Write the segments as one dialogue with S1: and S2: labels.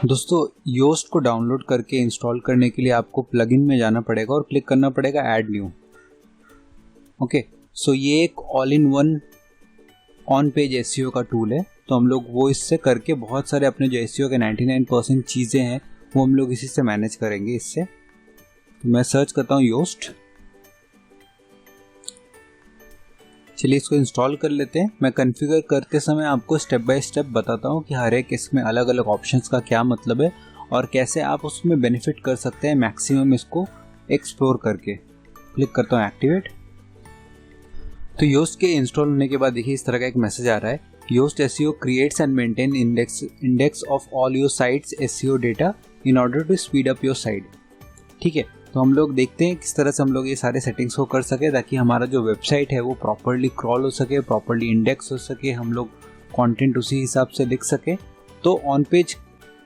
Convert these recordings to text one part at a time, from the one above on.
S1: दोस्तों योस्ट को डाउनलोड करके इंस्टॉल करने के लिए आपको प्लगइन में जाना पड़ेगा और क्लिक करना पड़ेगा ऐड न्यू। ओके, सो ये एक all in one on page SEO का टूल है। तो हम लोग वो इससे करके बहुत सारे अपने जो एसईओ के 99% चीज़ें हैं वो हम लोग इसी से मैनेज करेंगे। इससे तो मैं सर्च करता हूँ योस्ट। चलिए इसको इंस्टॉल कर लेते हैं। मैं कॉन्फ़िगर करते समय आपको स्टेप बाय स्टेप बताता हूँ कि हर एक इसमें अलग अलग ऑप्शंस का क्या मतलब है और कैसे आप उसमें बेनिफिट कर सकते हैं मैक्सिमम इसको एक्सप्लोर करके। क्लिक करता हूँ एक्टिवेट। तो योस्ट के इंस्टॉल होने के बाद देखिए इस तरह का एक मैसेज आ रहा है, Yoast SEO creates and maintain index of all your sites SEO data in order to speed up your site. ठीक है, तो हम लोग देखते हैं किस तरह से हम लोग ये सारे सेटिंग्स को कर सके ताकि हमारा जो वेबसाइट है वो प्रॉपर्ली क्रॉल हो सके, प्रॉपर्ली इंडेक्स हो सके, हम लोग कंटेंट उसी हिसाब से लिख सके। तो ऑन पेज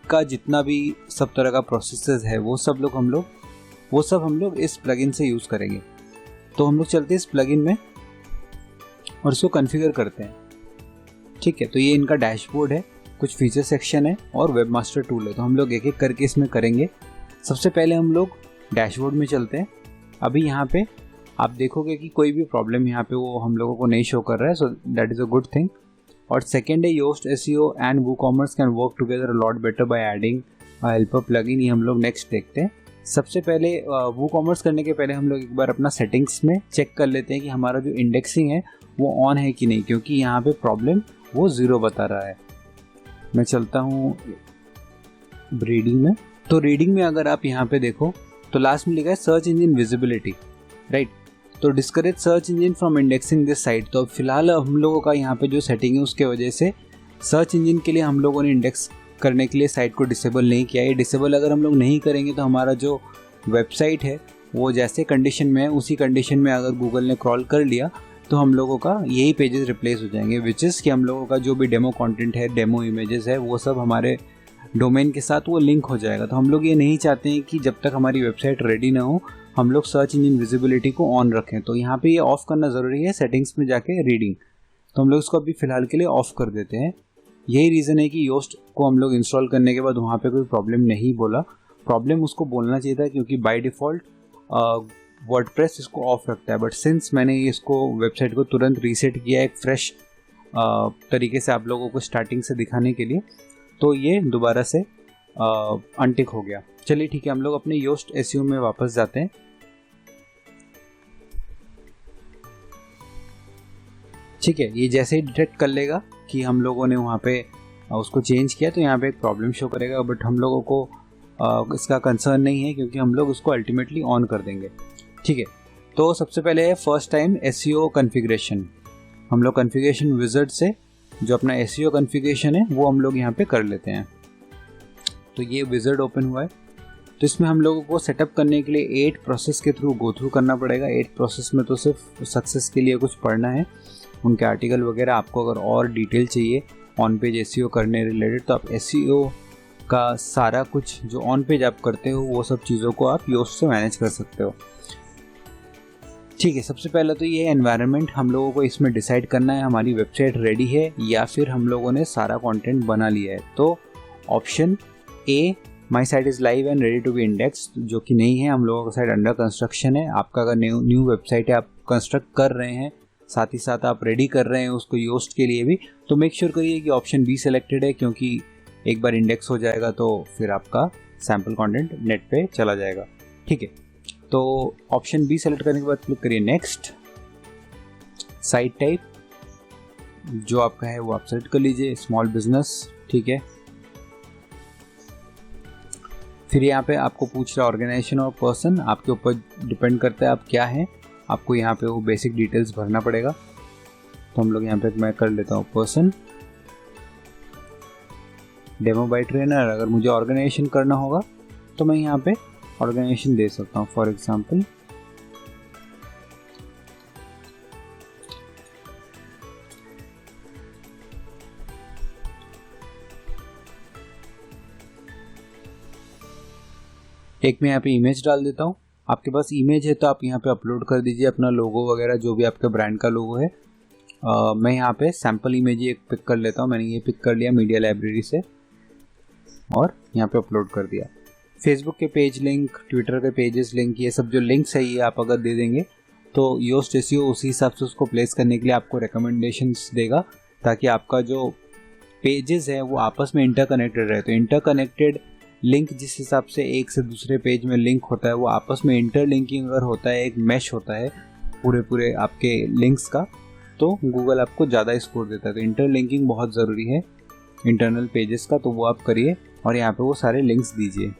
S1: का जितना भी सब तरह का प्रोसेसेस है वो सब हम लोग इस प्लगइन से यूज़ करेंगे। तो हम लोग चलते हैं इस प्लगइन में और इसको कॉन्फ़िगर करते हैं। ठीक है, तो ये इनका डैशबोर्ड है, कुछ फीचर सेक्शन है और वेबमास्टर टूल है। तो हम लोग एक एक करके इसमें करेंगे। सबसे पहले हम लोग डैशबोर्ड में चलते हैं। अभी यहाँ पे आप देखोगे कि कोई भी प्रॉब्लम यहाँ पे वो हम लोगों को नहीं शो कर रहा है, so that is a good thing. और सेकेंड है Yoast SEO and WooCommerce can work together a lot better by adding helper plugin. ये हम लोग नेक्स्ट देखते हैं। सबसे पहले वूकॉमर्स करने के पहले हम लोग एक बार अपना सेटिंग्स में चेक कर लेते हैं कि हमारा जो इंडेक्सिंग है वो ऑन है कि नहीं, क्योंकि यहाँ पे प्रॉब्लम वो 0 बता रहा है। मैं चलता हूँ रीडिंग में। तो रीडिंग में अगर आप यहाँ पे देखो तो लास्ट में लिखा है सर्च इंजन विजिबिलिटी, राइट। तो discourage search engine from indexing this site. तो फिलहाल हम लोगों का यहाँ पे जो सेटिंग है उसके वजह से सर्च इंजन के लिए हम लोगों ने इंडेक्स करने के लिए साइट को डिसेबल नहीं किया। ये डिसेबल अगर हम लोग नहीं करेंगे तो हमारा जो वेबसाइट है वो जैसे कंडीशन में है उसी कंडीशन में अगर गूगल ने क्रॉल कर लिया तो हम लोगों का यही पेजेस रिप्लेस हो जाएंगे, विच इज़ कि हम लोगों का जो भी डेमो कंटेंट है, डेमो इमेजेस है, वो सब हमारे डोमेन के साथ वो लिंक हो जाएगा। तो हम लोग ये नहीं चाहते हैं कि जब तक हमारी वेबसाइट रेडी ना हो हम लोग सर्च इंजन विजिबिलिटी को ऑन रखें। तो यहाँ पे ये ऑफ करना ज़रूरी है सेटिंग्स में जाके रीडिंग। तो हम लोग इसको अभी फ़िलहाल के लिए ऑफ कर देते हैं। यही रीज़न है कि योस्ट को हम लोग इंस्टॉल करने के बाद वहाँ पे कोई प्रॉब्लम नहीं बोला। प्रॉब्लम उसको बोलना चाहिए था क्योंकि बाय डिफ़ॉल्ट वर्डप्रेस इसको ऑफ रखता है, बट सिंस मैंने इसको वेबसाइट को तुरंत रीसेट किया एक फ्रेश तरीके से आप लोगों को स्टार्टिंग से दिखाने के लिए, तो ये दोबारा से अनटिक हो गया। चलिए ठीक है, हम लोग अपने योस्ट एसईओ में वापस जाते हैं। ठीक है, ये जैसे ही डिटेक्ट कर लेगा कि हम लोगों ने वहाँ पे उसको चेंज किया तो यहाँ पे एक प्रॉब्लम शो करेगा, बट हम लोगों को इसका कंसर्न नहीं है क्योंकि हम लोग उसको अल्टीमेटली ऑन कर देंगे। ठीक है, तो सबसे पहले है फर्स्ट टाइम एसईओ कॉन्फ़िगरेशन। हम लोग कॉन्फ़िगरेशन विज़ार्ड से जो अपना एसईओ कॉन्फ़िगरेशन है वो हम लोग यहाँ पे कर लेते हैं। तो ये विज़ार्ड ओपन हुआ है। तो इसमें हम लोगों को सेटअप करने के लिए 8 प्रोसेस के थ्रू गो थ्रू करना पड़ेगा। 8 प्रोसेस में तो सिर्फ सक्सेस के लिए कुछ पढ़ना है, उनके आर्टिकल वगैरह। आपको अगर और डिटेल चाहिए ऑन पेज एसईओ करने रिलेटेड तो आप एसईओ का सारा कुछ जो ऑन पेज आप करते हो वो सब चीज़ों को आप योस्ट से मैनेज कर सकते हो। ठीक है, सबसे पहले तो ये एनवायरनमेंट हम लोगों को इसमें डिसाइड करना है, हमारी वेबसाइट रेडी है या फिर हम लोगों ने सारा कंटेंट बना लिया है। तो option A, my site is live and ready to be index, जो कि नहीं है, हम लोगों का साइट अंडर कंस्ट्रक्शन है। आपका अगर न्यू वेबसाइट है, आप कंस्ट्रक्ट कर रहे हैं, साथ ही साथ आप रेडी कर रहे हैं उसको योस्ट के लिए भी, तो मेक श्योर करिए कि ऑप्शन बी सेलेक्टेड है, क्योंकि एक बार इंडेक्स हो जाएगा तो फिर आपका सैम्पल कंटेंट नेट पे चला जाएगा। ठीक है, तो ऑप्शन बी सेलेक्ट करने के बाद क्लिक करिए नेक्स्ट। साइट टाइप जो आपका है वो आप सेलेक्ट कर लीजिए, स्मॉल बिजनेस। ठीक है, फिर यहाँ पे आपको पूछ रहा है ऑर्गेनाइजेशन और पर्सन, आपके ऊपर डिपेंड करता है आप क्या हैं, आपको यहाँ पे वो बेसिक डिटेल्स भरना पड़ेगा। तो हम लोग यहाँ पे मैं कर लेता हूँ पर्सन, डेमो बाय ट्रेनर। अगर मुझे ऑर्गेनाइजेशन करना होगा तो मैं यहाँ पे ऑर्गेनाइजेशन दे सकता हूँ, फॉर एग्जांपल एक मैं यहाँ पे इमेज डाल देता हूँ। आपके पास इमेज है तो आप यहाँ पे अपलोड कर दीजिए अपना लोगो वगैरह जो भी आपके ब्रांड का लोगो है। मैं यहाँ पे सैम्पल इमेज एक पिक कर लेता हूँ। मैंने ये पिक कर लिया मीडिया लाइब्रेरी से। और यहाँ पे अपलोड कर दिया। फेसबुक के पेज लिंक, ट्विटर के पेजेस लिंक, ये सब जो लिंक्स है ये आप अगर दे देंगे तो योस्ट एसईओ उसी हिसाब से उसको प्लेस करने के लिए आपको रिकमेंडेशंस देगा, ताकि आपका जो पेजेस है वो आपस में इंटरकनेक्टेड रहे। तो इंटरकनेक्टेड लिंक जिस हिसाब से एक से दूसरे पेज में लिंक होता है, वो आपस में इंटरलिंकिंग अगर होता है, एक मैश होता है पूरे आपके लिंक्स का, तो गूगल आपको ज़्यादा स्कोर देता है। तो इंटरलिंकिंग बहुत ज़रूरी है इंटरनल पेजेस का, तो वो आप करिए और यहाँ पे वो सारे लिंक्स दीजिए,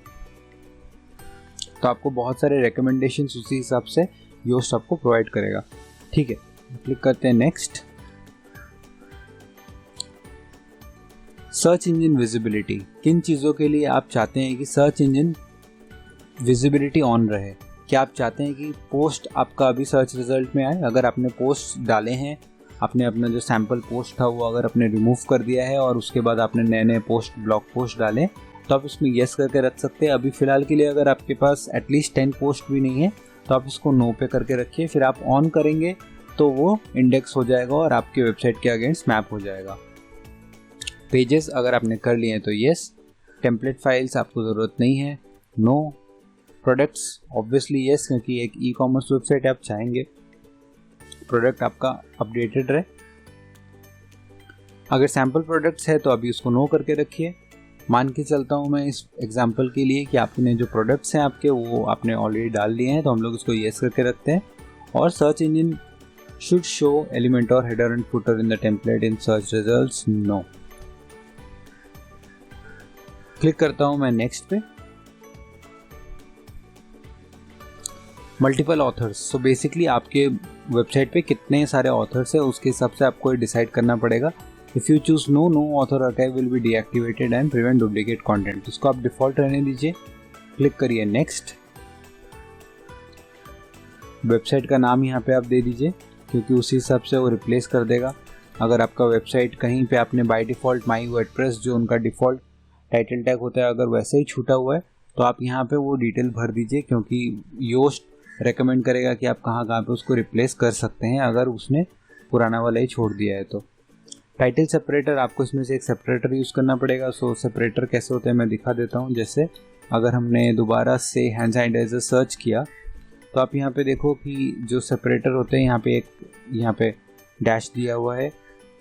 S1: तो आपको बहुत सारे रिकमेंडेशंस उसी हिसाब से योस्ट आपको प्रोवाइड करेगा। ठीक है, क्लिक करते हैं नेक्स्ट। सर्च इंजन विजिबिलिटी, किन चीज़ों के लिए आप चाहते हैं कि सर्च इंजन विजिबिलिटी ऑन रहे? क्या आप चाहते हैं कि पोस्ट आपका अभी सर्च रिजल्ट में आए? अगर आपने पोस्ट डाले हैं, आपने अपना जो सैम्पल पोस्ट था वो अगर आपने रिमूव कर दिया है और उसके बाद आपने नए पोस्ट, ब्लॉग पोस्ट डाले, तो आप इसमें येस करके रख सकते हैं। अभी फ़िलहाल के लिए अगर आपके पास एटलीस्ट 10 पोस्ट भी नहीं है तो आप इसको नो पे करके रखिए, फिर आप ऑन करेंगे तो वो इंडेक्स हो जाएगा और आपके वेबसाइट के अगेंस्ट मैप हो जाएगा। पेजेस अगर आपने कर लिए हैं तो येस, टेम्पलेट फाइल्स आपको ज़रूरत नहीं है, नो। प्रोडक्ट्स ऑब्वियसली येस, क्योंकि एक ई कॉमर्स वेबसाइट आप चाहेंगे प्रोडक्ट आपका अपडेटेड रहे। अगर सैम्पल प्रोडक्ट्स है तो अभी उसको नो करके रखिए। मान के चलता हूँ मैं इस एग्जांपल के लिए कि आपने जो प्रोडक्ट्स हैं आपके वो आपने ऑलरेडी डाल लिए हैं, तो हम लोग इसको येस करके रखते हैं। और search engine should show element और header and footer in the template in search results, no. Click करता हूँ मैं नेक्स्ट पे। मल्टीपल ऑथर्स, सो बेसिकली आपके वेबसाइट पे कितने सारे ऑथर्स है उसके हिसाब से आपको डिसाइड करना पड़ेगा। If you choose no, no author archive will be deactivated and prevent duplicate content. इसको आप डिफ़ॉल्ट रहने दीजिए। क्लिक करिए नेक्स्ट। वेबसाइट का नाम यहाँ पे आप दे दीजिए, क्योंकि उसी हिसाब से वो रिप्लेस कर देगा। अगर आपका वेबसाइट कहीं पे आपने बाय डिफ़ॉल्ट माई वर्डप्रेस जो उनका डिफ़ॉल्ट टाइटल टैग होता है अगर वैसे ही छूटा हुआ है तो आप यहाँ पे वो डिटेल भर दीजिए, क्योंकि योस्ट रेकमेंड करेगा कि आप कहाँ पे उसको रिप्लेस कर सकते हैं अगर उसने पुराना वाला ही छोड़ दिया है। तो टाइटल सेपरेटर, आपको इसमें से एक सेपरेटर यूज़ करना पड़ेगा। सो सेपरेटर कैसे होते हैं मैं दिखा देता हूँ। जैसे अगर हमने दोबारा से हैंड सैनिटाइजर सर्च किया तो आप यहाँ पे देखो कि जो सेपरेटर होते हैं यहाँ पे डैश दिया हुआ है,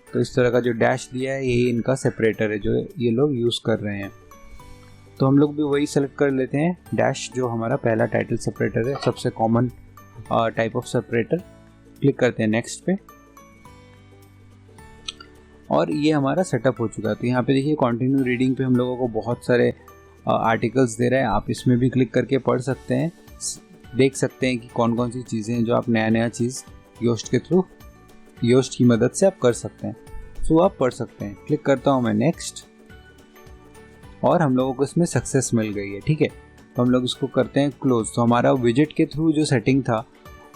S1: तो इस तरह का जो डैश दिया है यही इनका सेपरेटर है जो ये लोग यूज़ कर रहे हैं। तो हम लोग भी वही सेलेक्ट कर लेते हैं, डैश, जो हमारा पहला टाइटल सेपरेटर है, सबसे common type of separator. Click करते हैं नेक्स्ट पे और ये हमारा सेटअप हो चुका है। तो यहाँ पे देखिए कंटिन्यू रीडिंग पे हम लोगों को बहुत सारे आर्टिकल्स दे रहा है। आप इसमें भी क्लिक करके पढ़ सकते हैं, देख सकते हैं कि कौन कौन सी चीज़ें हैं जो आप नया चीज़ योस्ट के थ्रू, योस्ट की मदद से आप कर सकते हैं। सो आप पढ़ सकते हैं। क्लिक करता हूँ मैं नेक्स्ट और हम लोगों को इसमें सक्सेस मिल गई है। ठीक है, तो हम लोग इसको करते हैं क्लोज। तो हमारा विजेट के थ्रू जो सेटिंग था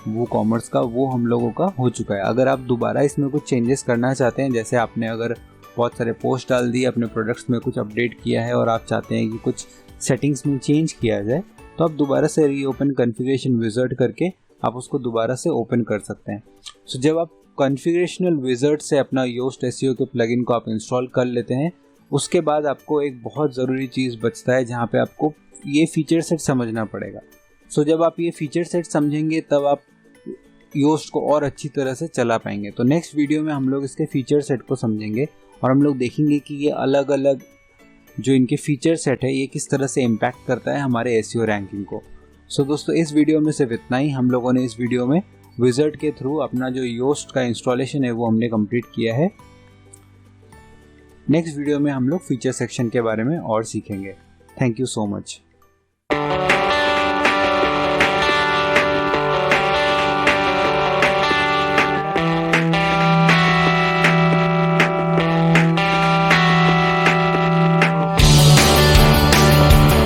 S1: वो कॉमर्स का, वो हम लोगों का हो चुका है। अगर आप दोबारा इसमें कुछ चेंजेस करना चाहते हैं, जैसे आपने अगर बहुत सारे पोस्ट डाल दिए, अपने प्रोडक्ट्स में कुछ अपडेट किया है और आप चाहते हैं कि कुछ सेटिंग्स में चेंज किया जाए, तो आप दोबारा से रीओपन कॉन्फ़िगरेशन विज़ार्ड करके आप उसको दोबारा से ओपन कर सकते हैं। सो जब आप कॉन्फ़िगरेशनल विज़ार्ड से अपना योस्ट एसईओ के प्लगइन को आप इंस्टॉल कर लेते हैं, उसके बाद आपको एक बहुत ज़रूरी चीज़ बचता है जहाँ पे आपको ये फीचर सेट समझना पड़ेगा। सो जब आप ये फीचर सेट समझेंगे तब आप योस्ट को और अच्छी तरह से चला पाएंगे। तो नेक्स्ट वीडियो में हम लोग इसके फीचर सेट को समझेंगे और हम लोग देखेंगे कि ये अलग अलग जो इनके फीचर सेट है ये किस तरह से इम्पैक्ट करता है हमारे एसईओ रैंकिंग को। सो दोस्तों, इस वीडियो में सिर्फ इतना ही। हम लोगों ने इस वीडियो में विज़ार्ड के थ्रू अपना जो योस्ट का इंस्टॉलेशन है वो हमने कंप्लीट किया है। नेक्स्ट वीडियो में हम लोग फीचर सेक्शन के बारे में और सीखेंगे। Thank you so much.